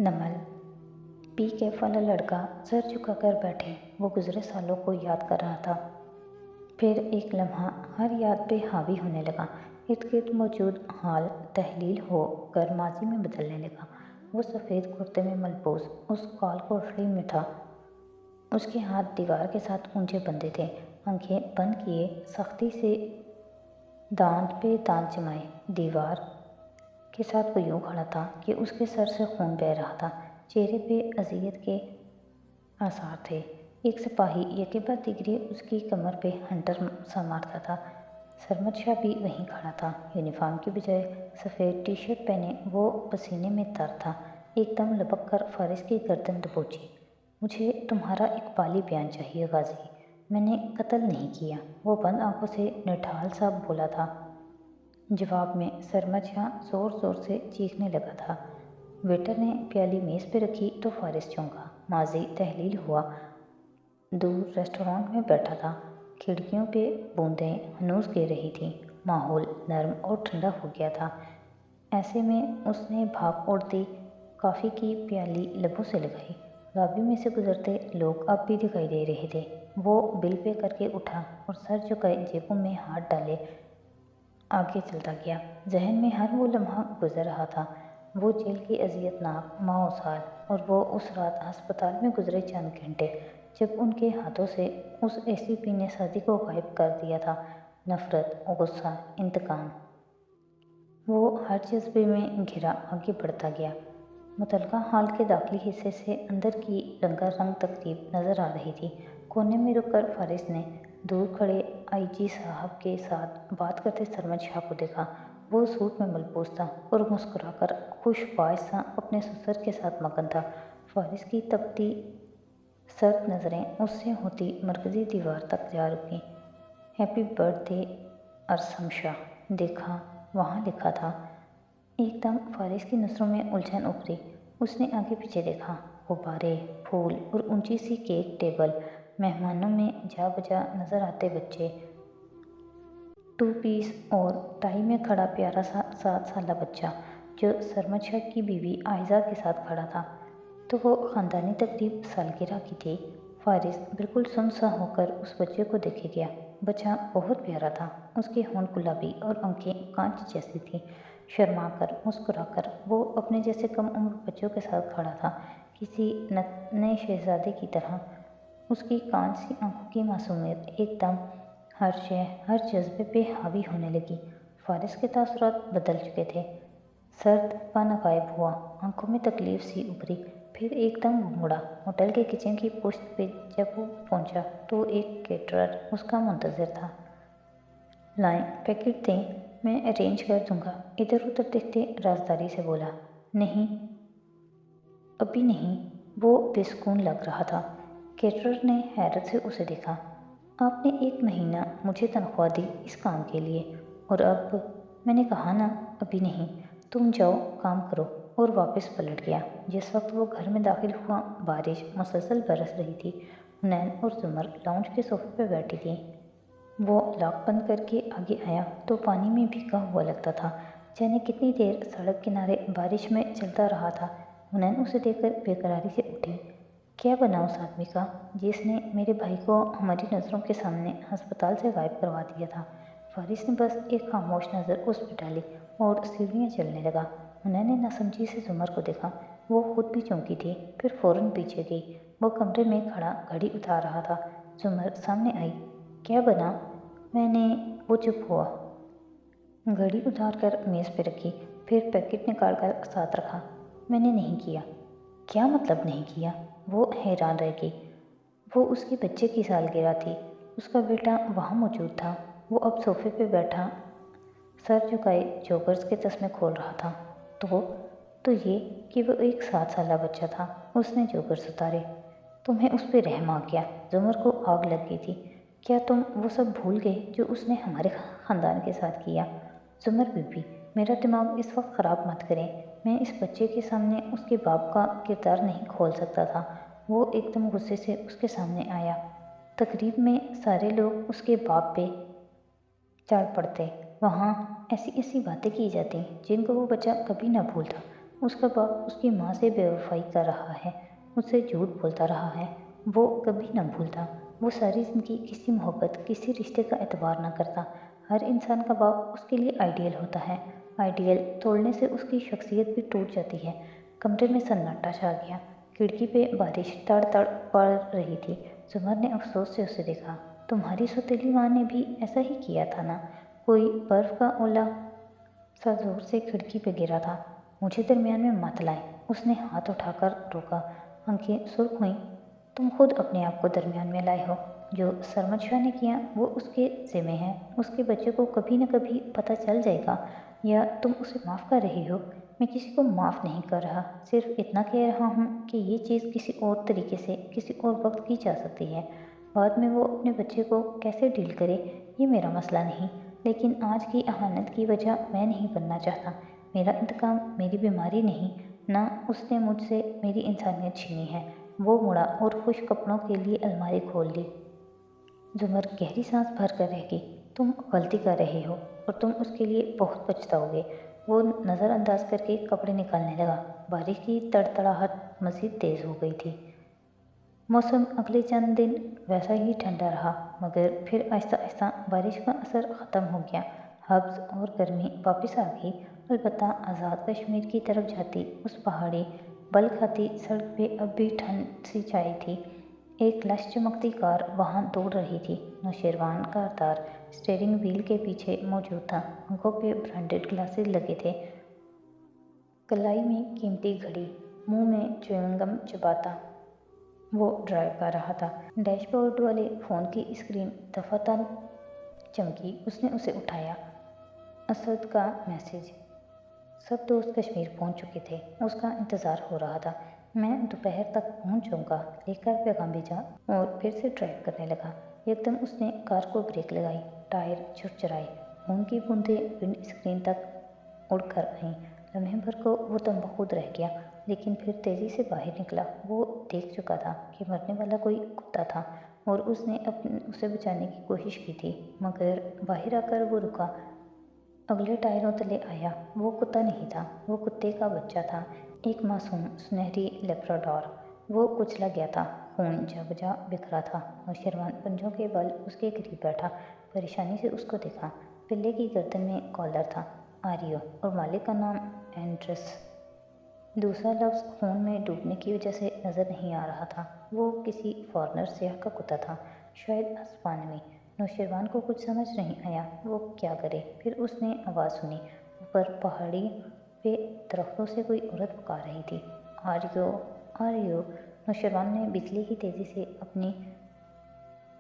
नमल P Kaif वाला लड़का sir झुकाकर बैठे वो गुजरे सालों को याद कर रहा था। फिर एक लम्हा हर याद पे हावी होने लगा। इर्द गिर्द मौजूद हाल तहलील हो कर माजी में बदलने लगा। वो सफ़ेद कुर्ते में मलबूस उस कॉल कोठरी में था। उसके हाथ दीवार के साथ ऊंचे बंधे थे, आंखें बंद किए, सख्ती से दांत पे दांत जमाए। दीवार के साथ वो यूं खड़ा था कि उसके सर से खून बह रहा था। चेहरे पे अजियत के आसार थे। एक सिपाही यकेबा तिगरी उसकी कमर पे हंटर सा मारता था। सरमद शाह भी वहीं खड़ा था, यूनिफॉर्म की बजाय सफ़ेद टी शर्ट पहने वो पसीने में तर था। एकदम लपक कर फारिस की गर्दन दबोची। मुझे तुम्हारा इकबाली बयान चाहिए गाजी, मैंने कत्ल नहीं किया, वो बंद आंखों से निढाल सा बोला था। जवाब में सरमद शाह ज़ोर ज़ोर से चीखने लगा था। वेटर ने प्याली मेज़ पे रखी तो फारिस चौंका। माजी तहलील हुआ दूर रेस्टोरेंट में बैठा था। खिड़कियों पे बूंदें हनूस गिर रही थीं। माहौल नरम और ठंडा हो गया था। ऐसे में उसने भाप उड़ती कॉफ़ी की प्याली लबों से लगाई। लॉबी में से गुजरते लोग अब भी दिखाई दे रहे थे। वो बिल पे करके उठा और सर झुकाए जेबों में हाथ डाले आगे चलता गया। जहन में हर वो लम्हा गुजर रहा था, वो जेल की अजियतनाक माओसाल और वो उस रात अस्पताल में गुजरे चंद घंटे जब उनके हाथों से उस एसीपी ने शादी को गायब कर दिया था। नफ़रत, गुस्सा, इंतकाम, वो हर जज्बे में घिरा आगे बढ़ता गया। मुतलका हॉल के दाखिली हिस्से से अंदर की रंगारंग तकरीब नज़र आ रही थी। कोने में रुककर फारिस ने दूर खड़े आईजी साहब के साथ बात करते सरमद शाह को देखा। वो सूट में मलबूस था और मुस्कुराकर खुशबाश सा अपने ससुर के साथ मगन था। फारिस की तपती सर्द नज़रें उससे होती मरकज़ी दीवार तक जा रुकी। Happy birthday अरसम Shah. देखा, वहाँ लिखा था। एकदम फारिस की नज़रों में उलझन उभरी। उसने आगे पीछे देखा। गुब्बारे, फूल और ऊंची सी केक टेबल, मेहमानों में जा बजा नज़र आते बच्चे, 2 पीस और टाई में खड़ा प्यारा सा 7 साला बच्चा जो सरमद शाह की बीवी आयज़ा के साथ खड़ा था। तो वो ख़ानदानी तकरीब सालगिरह की थी। फारिस बिल्कुल सुनसा होकर उस बच्चे को देखे गया। बच्चा बहुत प्यारा था। उसके होंठ गुलाबी और आंखें कांच जैसी थीं। शर्मा कर मुस्कुरा कर वो अपने जैसे कम उम्र बच्चों के साथ खड़ा था, किसी नए शहजादे की तरह। उसकी कांच सी आंखों की मासूमियत एकदम हर शय, हर जज्बे पे हावी होने लगी। फारिस के तासुरात बदल चुके थे। सर्द पन गायब हुआ, आंखों में तकलीफ सी उभरी। फिर एकदम वो मुड़ा। होटल के किचन की पुश्त पे जब वो पहुंचा तो एक केटरर उसका मुंतज़िर था। लाएं, पैकेट दें, मैं अरेंज कर दूंगा, इधर उधर देखते राजदारी से बोला। नहीं, अभी नहीं। वो बेसुकून लग रहा था। केटरर ने हैरत से उसे देखा। आपने 1 महीना मुझे तनख्वाह दी इस काम के लिए और अब? मैंने कहा ना, अभी नहीं। तुम जाओ, काम करो। और वापस पलट गया। जिस वक्त वो घर में दाखिल हुआ बारिश मुसलसल बरस रही थी। हुनैन और जुमर लाउंज के सोफे पर बैठी थी। वो लॉक बंद करके आगे आया तो पानी में भीगा हुआ लगता था। जाने कितनी देर सड़क किनारे बारिश में चलता रहा था। हुनैन उसे देखकर बेकरारी से उठी। क्या बना उस आदमी का जिसने मेरे भाई को हमारी नज़रों के सामने अस्पताल से गायब करवा दिया था? फारिस ने बस एक खामोश नज़र उस पर डाली और सीढ़ियाँ चलने लगा। हुनैन ने नासमझी से जुमर को देखा। वो खुद भी चौंकी थी, फिर फ़ौरन पीछे गई। वो कमरे में खड़ा घड़ी उतार रहा था। जुमर सामने आई। क्या बना? मैंने। वो चुप हुआ। घड़ी उतार कर मेज़ पे रखी, फिर पैकेट निकाल कर साथ रखा। मैंने नहीं किया। क्या मतलब नहीं किया? वो हैरान रह गई। वो उसके बच्चे की सालगिरह थी। उसका बेटा वहाँ मौजूद था। वो अब सोफे पे बैठा सर झुकाए जोकर्स के तस्मे खोल रहा था। तो ये कि वो एक 7 साला बच्चा था। उसने जोकर्स उतारे। तुम्हें उस पर रहम आ गया। जुमर को आग लग गई थी। क्या तुम वो सब भूल गए जो उसने हमारे ख़ानदान के साथ किया? जुमर बीबी, मेरा दिमाग इस वक्त ख़राब मत करें। मैं इस बच्चे के सामने उसके बाप का किरदार नहीं खोल सकता था। वो एकदम गुस्से से उसके सामने आया। तकरीब में सारे लोग उसके बाप पे चढ़ पड़ते। वहाँ ऐसी ऐसी बातें की जाती जिनको वो बच्चा कभी ना भूलता। اس کا باپ اس کی ماں سے بے وفائی کر رہا ہے، اس سے جھوٹ بولتا رہا ہے، وہ کبھی نہ بھولتا۔ وہ ساری زندگی کسی محبت، کسی رشتے کا اعتبار نہ کرتا۔ ہر انسان کا باپ اس کے لیے آئیڈیل ہوتا ہے۔ آئیڈیل توڑنے سے اس کی شخصیت بھی ٹوٹ جاتی ہے۔ کمرے میں سناٹا چھا گیا۔ کھڑکی پہ بارش تڑ تڑ پڑ رہی تھی۔ زمر نے افسوس سے اسے دیکھا۔ تمہاری سوتیلی ماں نے بھی ایسا ہی کیا تھا نا؟ کوئی برف کا اولا سا زور سے کھڑکی پہ گرا تھا۔ مجھے درمیان میں مت لائیں، اس نے ہاتھ اٹھا کر روکا۔ آنکھیں سرخ ہوئیں۔ تم خود اپنے آپ کو درمیان میں لائے ہو۔ جو سرمد شاہ نے کیا وہ اس کے ذمہ ہے۔ اس کے بچے کو کبھی نہ کبھی پتہ چل جائے گا، یا تم اسے معاف کر رہی ہو؟ میں کسی کو معاف نہیں کر رہا، صرف اتنا کہہ رہا ہوں کہ یہ چیز کسی اور طریقے سے، کسی اور وقت کی جا سکتی ہے۔ بعد میں وہ اپنے بچے کو کیسے ڈیل کرے یہ میرا مسئلہ نہیں، لیکن آج کی اہانت کی وجہ میں نہیں بننا چاہتا۔ میرا انتقام میری بیماری نہیں، نہ اس نے مجھ سے میری انسانیت چھینی ہے۔ وہ مڑا اور خشک کپڑوں کے لیے الماری کھول لی۔ زمر گہری سانس بھر کر رہ گئی۔ تم غلطی کر رہے ہو اور تم اس کے لیے بہت پچھتاؤ گے۔ وہ نظر انداز کر کے کپڑے نکالنے لگا۔ بارش کی تڑتڑاہٹ مزید تیز ہو گئی تھی۔ موسم اگلے چند دن ویسا ہی ٹھنڈا رہا، مگر پھر آہستہ آہستہ بارش کا اثر ختم ہو گیا۔ ہبس اور گرمی واپس آ گئی، البتہ آزاد کشمیر کی طرف جاتی اس پہاڑی بل کھاتی سڑک پہ اب بھی ٹھنڈ سی چھائی تھی۔ ایک لش چمکتی کار وہاں دوڑ رہی تھی۔ نوشیروان کاردار اسٹیئرنگ وہیل کے پیچھے موجود تھا۔ آنکھوں پہ برانڈڈ گلاسز لگے تھے، کلائی میں قیمتی گھڑی، منہ میں چیونگ گم چباتا وہ ڈرائیو کر رہا تھا۔ ڈیش بورڈ والے فون کی اسکرین دفعتاً چمکی۔ اس نے اسے اٹھایا۔ اسد کا میسج۔ سب دوست کشمیر پہنچ چکے تھے، اس کا انتظار ہو رہا تھا۔ میں دوپہر تک پہنچ جاؤں گا، لے کر پیغام بھیجا اور پھر سے ڈرائیو کرنے لگا۔ یکدم اس نے کار کو بریک لگائی، ٹائر چھرچرائے، خون کی بوندیں ونڈ اسکرین تک اڑ کر آئیں۔ لمحے بھر کو وہ تنبہ خود رہ گیا، لیکن پھر تیزی سے باہر نکلا۔ وہ دیکھ چکا تھا کہ مرنے والا کوئی کتا تھا اور اس نے اسے بچانے کی کوشش کی تھی، مگر باہر آ کر وہ رکا، اگلے ٹائروں تلے آیا۔ وہ کتا نہیں تھا، وہ کتے کا بچہ تھا، ایک معصوم سنہری لیبراڈور۔ وہ کچلا گیا تھا، خون جا بجا بکھرا تھا۔ نوشیروان پنجوں کے بل اس کے قریب بیٹھا، پریشانی سے اس کو دیکھا۔ پلے کی گردن میں کالر تھا، آریو، اور مالک کا نام اینڈرس۔ دوسرا لفظ خون میں ڈوبنے کی وجہ سے نظر نہیں آ رہا تھا۔ وہ کسی فارنر سیاح کا کتا تھا، شاید ہسپانوی۔ نوشیروان کو کچھ سمجھ نہیں آیا، وہ کیا کرے۔ پھر اس نے آواز سنی، اوپر پہاڑی پہ درختوں سے کوئی عورت پکار رہی تھی، آریو، آریو۔ نوشیروان نے بجلی کی تیزی سے اپنی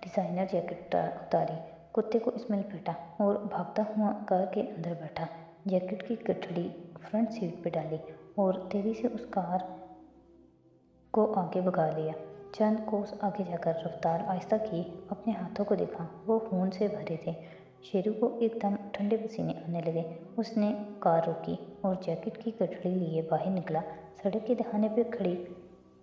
ڈیزائنر جیکٹ اتاری، کتے کو اس میں لپیٹا اور بھاگتا ہوا کار کے اندر بیٹھا۔ جیکٹ کی گٹھڑی فرنٹ سیٹ پہ ڈالی اور تیزی سے اس کار کو آگے بھگا لیا۔ چند کوس آگے جا کر رفتار آہستہ کی، اپنے ہاتھوں کو دیکھا، وہ خون سے بھرے تھے۔ شیرو کو ایک دم ٹھنڈے پسینے آنے لگے۔ اس نے کار روکی اور جیکٹ کی گٹھڑی لیے باہر نکلا۔ سڑک کے دہانے پہ کھڑی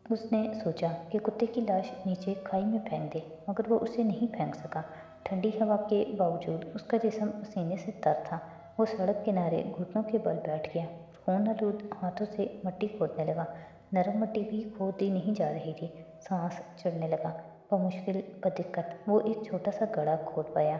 اس نے سوچا کہ کتے کی لاش نیچے کھائی میں پھینک دے، مگر وہ اسے نہیں پھینک سکا۔ ٹھنڈی ہوا کے باوجود اس کا جسم پسینے سے تر تھا۔ وہ سڑک کنارے گھٹنوں کے بل بیٹھ گیا اور خون آلود ہاتھوں سے مٹی کھودنے لگا۔ نرم مٹی بھی کھودی نہیں جا رہی تھی۔ سانس چڑھنے لگا، بمشکل، بدقت وہ ایک چھوٹا سا گڑھا کھود پایا۔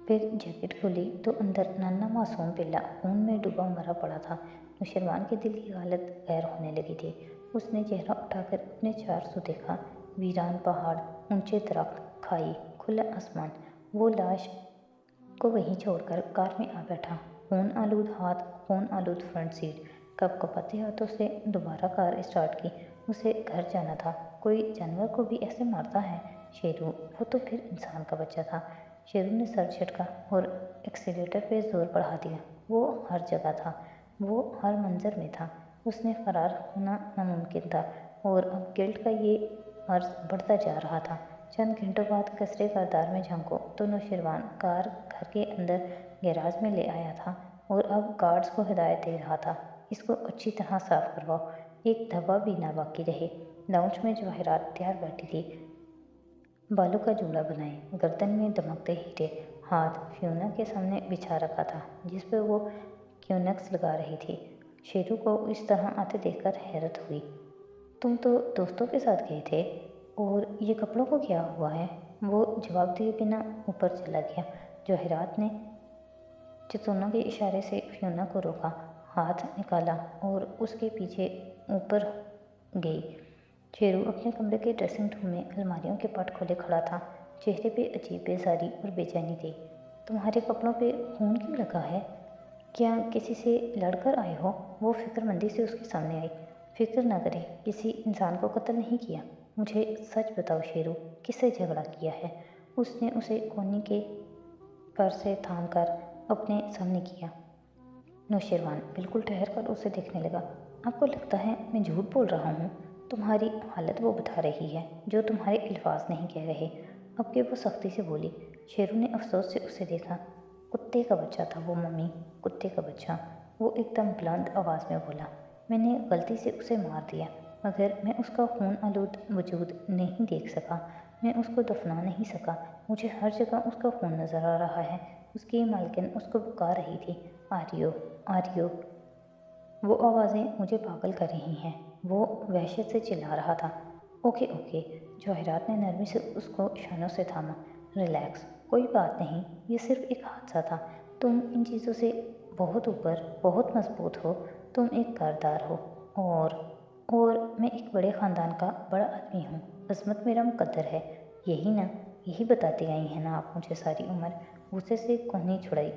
پھر جیکٹ کھولی تو اندر ننھا معصوم پلہ خون میں ڈوبا مرا پڑا تھا۔ نوشیروان کی دل کی حالت غیر ہونے لگی تھی۔ اس نے چہرہ اٹھا کر اپنے چار سو دیکھا، ویران پہاڑ، اونچے درخت، کھائی، کھلا آسمان۔ وہ لاش کو وہیں چھوڑ کر کار میں آ بیٹھا، خون آلود ہاتھ، خون آلود فرنٹ سیٹ۔ کپ کپاتے ہاتھوں سے دوبارہ کار اسٹارٹ کی۔ اسے گھر جانا تھا۔ کوئی جانور کو بھی ایسے مارتا ہے؟ شیرو، وہ تو پھر انسان کا بچہ تھا۔ شیرو نے سر جھٹکا اور ایکسیلیٹر پہ زور بڑھا دیا۔ وہ ہر جگہ تھا، وہ ہر منظر میں تھا۔ اس نے فرار ہونا ناممکن تھا، اور اب گلٹ کا یہ مرض بڑھتا جا رہا تھا۔ چند گھنٹوں بعد کثرے کاردار میں جھانکو تو نوشیروان کار گھر کے اندر گیراج میں لے آیا تھا اور اب گارڈز کو ہدایت دے رہا تھا، اس کو اچھی طرح صاف کرواؤ، ایک دھبا بھی نہ باقی رہے۔ لاؤنج میں جواہرات تیار بیٹھی تھی، بالوں کا جوڑا بنائے، گردن میں دمکتے ہیرے، ہاتھ فیونا کے سامنے بچھا رکھا تھا جس پہ وہ کیونکس لگا رہی تھی۔ शेरू को इस तरह आते देखकर हैरत हुई। तुम तो दोस्तों के साथ गए थे, और ये कपड़ों को क्या हुआ है? वो जवाब दिए बिना ऊपर चला गया। जवाहिरात ने चितौना के इशारे से फियोना को रोका, हाथ निकाला और उसके पीछे ऊपर गई। शेरू अपने कमरे के ड्रेसिंग रूम में अलमारियों के पट खोले खड़ा था। चेहरे पे अजीब बेजारी और बेचैनी थी। तुम्हारे कपड़ों पे खून क्यों लगा है? क्या किसी से लड़कर आए हो? वो फिक्रमंदी से उसके सामने आई। फिक्र न करे, किसी इंसान को कत्ल नहीं किया। मुझे सच बताओ शेरू, किससे झगड़ा किया है? उसने उसे कोहनी के पर से थाम कर अपने सामने किया। नौशेरवान बिल्कुल ठहर कर उसे देखने लगा। आपको लगता है मैं झूठ बोल रहा हूँ? तुम्हारी हालत वो बता रही है जो तुम्हारे अल्फाज नहीं कह रहे। अब के वो सख्ती से बोली। शेरू ने अफसोस से उसे देखा। कुत्ते का बच्चा था वो मम्मी, कुत्ते का बच्चा। वो एकदम बुलंद आवाज़ में बोला। मैंने गलती से उसे मार दिया, मगर मैं उसका खून आलूद वजूद नहीं देख सका। मैं उसको दफना नहीं सका। मुझे हर जगह उसका खून नज़र आ रहा है। उसकी मालकिन उसको पुकार रही थी, आर्यो आर्यो। वो आवाज़ें मुझे पागल कर रही हैं। वो वहशत से चिल्ला रहा था। ओके ओके, जवाहिरात ने नरमी से उसको इशारों से थामा। रिलैक्स, कोई बात नहीं, ये सिर्फ एक हादसा था। तुम इन चीज़ों से बहुत ऊपर, बहुत मजबूत हो। तुम एक कारदार हो, और मैं एक बड़े ख़ानदान का बड़ा आदमी हूँ। अजमत मेरा मुकद्दर है। यही ना, यही बताती आई हैं ना आप मुझे सारी उम्र। गुस्से से कोहनी छुड़ाई।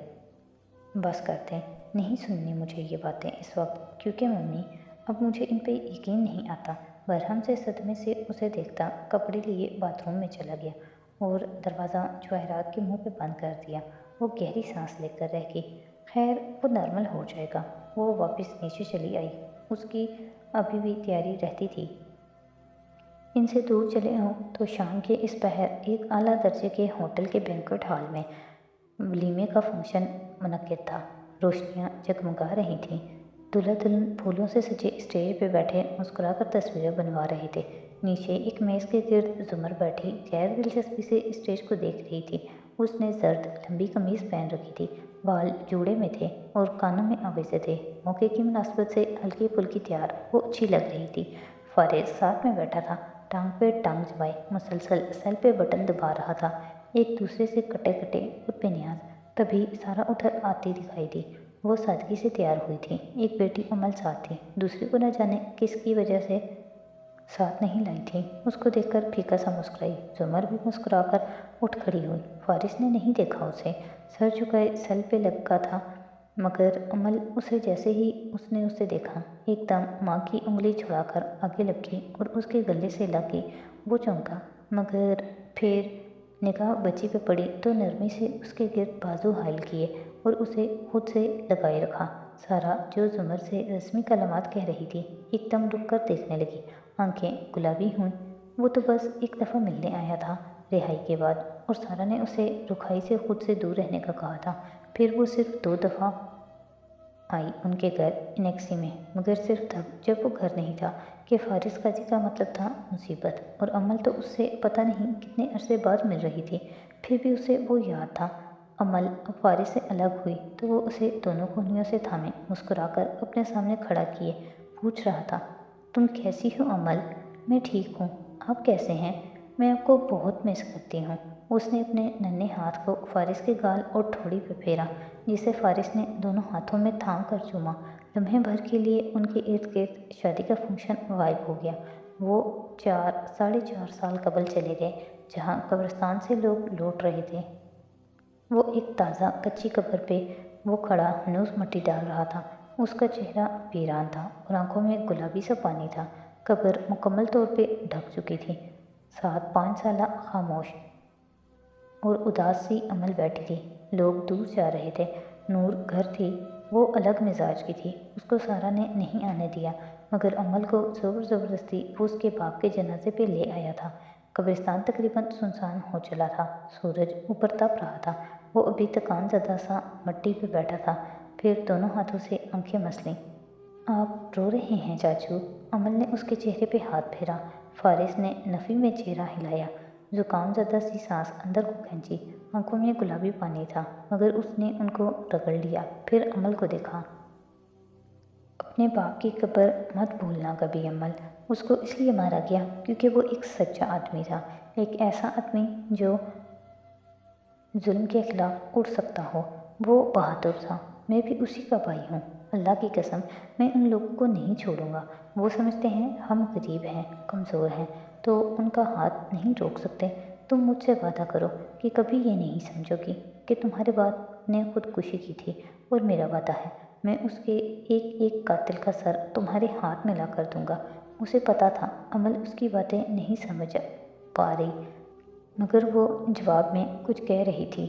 बस करते, नहीं सुननी मुझे ये बातें इस वक्त, क्योंकि मम्मी, अब मुझे इन पे यकीन नहीं आता। बरहम से सदमे से उसे देखता कपड़े लिए बाथरूम में चला गया और दरवाज़ा जवाहिरात के मुंह पे बंद कर दिया। वो गहरी सांस लेकर रह गई। खैर, वो नॉर्मल हो जाएगा। वो वापस नीचे चली आई। उसकी अभी भी तैयारी रहती थी। इनसे दूर चले आओ तो शाम के इस पहर एक आला दर्जे के होटल के बैंक्वेट हॉल में वलीमे का फंक्शन मुनक्किद था। रोशनियां जगमगा रही थीं। दूल्हा दुल्हन फूलों से सजे स्टेज पे बैठे मुस्कुराकर तस्वीरें बनवा रहे थे। नीचे एक मेज़ के गिर्द जुमर बैठी गैर दिलचस्पी से स्टेज को देख रही थी। उसने जर्द लंबी कमीज पहन रखी थी, बाल जूड़े में थे और कानों में आवेज़े थे। मौके की मुनासबत से हल्की फुल्की तैयार वो अच्छी लग रही थी। फारिस साथ में बैठा था, टांग पे टांग जमाए मुसलसल सेल पे बटन दबा रहा था। एक दूसरे से कटे कटे खुद न्याज। तभी सारा उधर आती दिखाई दी। वो सादगी से तैयार हुई थी। एक बेटी अमल साथ थी, दूसरी को न जाने किसकी वजह से साथ नहीं लाई थी। उसको देखकर फीका सा मुस्कुराई। जुमर भी मुस्कुराकर उठ खड़ी हुई। फारिस ने नहीं देखा उसे, सर झुकाए सेल पे लगा था, मगर अमल उसे जैसे ही उसने उसे देखा एकदम माँ की उंगली छुड़ाकर आगे लपकी और उसके गले से लगी। वो चौंका, मगर फिर निगाह बच्ची पे पड़ी तो नरमी से उसके गिर्द बाजू हाइल किए और उसे खुद से लगाए रखा। सारा जो जुमर से रस्मी कलमात कह रही थी एकदम रुक कर देखने लगी। आंखें गुलाबी हुई। वो तो बस एक दफ़ा मिलने आया था रिहाई के बाद, और सारा ने उसे रुखाई से खुद से दूर रहने का कहा था। फिर वो सिर्फ 2 दफ़ा आई उनके घर इनेक्सी में, मगर सिर्फ तब जब वो घर नहीं था। कि फारिस काजी का मतलब था मुसीबत, और अमल तो उससे पता नहीं कितने अरसे बाद मिल रही थी। फिर भी उसे वो याद था। अमल अब फारिस से अलग हुई तो वो उसे दोनों कोहनियों से थामे मुस्कुराकर अपने सामने खड़ा किए पूछ रहा था, तुम कैसी हो अमल? मैं ठीक हूँ, आप कैसे हैं? मैं आपको बहुत मिस करती हूँ। उसने अपने नन्हे हाथ को फारिस के गाल और ठोड़ी पे फेरा, जिसे फारिस ने दोनों हाथों में थाम कर चूमा। लम्हे भर के लिए उनके इर्द गिर्द शादी का फंक्शन गायब हो गया। वो 4 साढ़े 4 साल कबल चले गए, जहाँ कब्रिस्तान से लोग लौट रहे थे। वो एक ताज़ा कच्ची कब्र पे वो खड़ा हनूस मिट्टी डाल रहा था। उसका चेहरा वीरान था और आंखों में गुलाबी सा पानी था। कब्र मुकम्मल तौर पे ढक चुकी थी। साथ 5 साला खामोश और उदास सी अमल बैठी थी। लोग दूर जा रहे थे। नूर घर थी, वो अलग मिजाज की थी। उसको सारा ने नहीं आने दिया, मगर अमल को ज़बरदस्ती वो उसके बाप के जनाजे पे ले आया था। कब्रिस्तान तकरीबन सुनसान हो चला था। सूरज ऊपर तप रहा था। वो अभी थकान ज़दा सा मट्टी पे बैठा था। फिर दोनों हाथों से आंखें मसलीं। आप रो रहे हैं चाचू? अमल ने उसके चेहरे पे हाथ फेरा। फारिस ने नफ़ी में चेहरा हिलाया। जुकाम ज़दा सी सांस अंदर को खींची। आंखों में गुलाबी पानी था, मगर उसने उनको रगड़ लिया। फिर अमल को देखा। اپنے باپ کی قبر مت بھولنا کبھی امل۔ اس کو اس لیے مارا گیا کیونکہ وہ ایک سچا آدمی تھا، ایک ایسا آدمی جو ظلم کے خلاف اٹھ سکتا ہو۔ وہ بہادر تھا۔ میں بھی اسی کا بھائی ہوں۔ اللہ کی قسم میں ان لوگوں کو نہیں چھوڑوں گا۔ وہ سمجھتے ہیں ہم غریب ہیں، کمزور ہیں، تو ان کا ہاتھ نہیں روک سکتے۔ تم مجھ سے وعدہ کرو کہ کبھی یہ نہیں سمجھو گی کہ تمہارے باپ نے خودکشی کی تھی، اور میرا وعدہ ہے میں اس کے ایک ایک قاتل کا سر تمہارے ہاتھ میں لا کر دوں گا۔ اسے پتا تھا امل اس کی باتیں نہیں سمجھ پا رہی، مگر وہ جواب میں کچھ کہہ رہی تھی۔